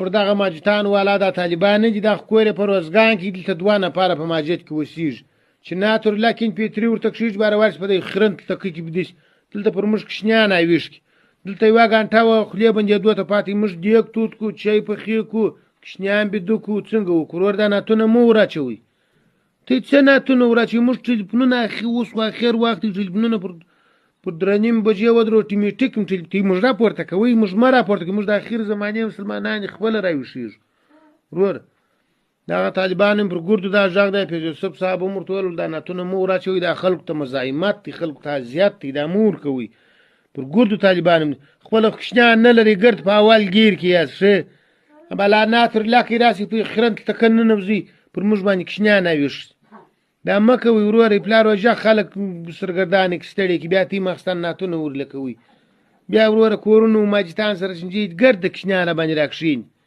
پر دغه ماجتان والا دا طالبان نه دي دا خو کور یې په روزګان کې دلته دوه نفره په ماجت کې اوسېږي چې ناتور لکن پیتري ورته کښېږي باره ورس په دی خرن دلته کې بدېش دلته پر موږ کشنیان اویشکي دلته یوه ګنټه وه خولې بندېدو ته پاتې موږ دیګ توت کړو چای پخې کړو کشنیان بیده کړو څنګه وکړو ورور دا ناتونه مه وراچوئ ته څه ناتونه وراچوئ موږ ټلیفونونه اوس خو اخر وخت ټلیفونونه پر درې نیم بجې ودرو ټیمیټیک موږ راپورته کوئ موږ مه راپورته کوئ موږ د اخر زمانې مسلمانان خپله راویښېږو ورور دغه طالبان هم پر ګردو دا غږ دی پیز یوسف صاحب هم ورته ویل دا ناتونه مه وراچوئ دا خلکو ته مزاحمت دی خلکو ته اذیت دی دا مه ورکوئ پر ګردو طالبان هم خپله کوچنیان نه لري ګرد په اول ګیر کې یاست ښه بلا ناتر لاکې راسي په خرن ته که ننوځي پر موږ باندې کوچنیان اویښ دا مه کوئ ورور پلار وژه خلک سرګردانې کې ستړي کې بیا تیم اخیستن ناتونه ورله کوئ بیا وروره کورونو ماجتان سره شنجید ګرد د کوچنیانه باندې راکښېني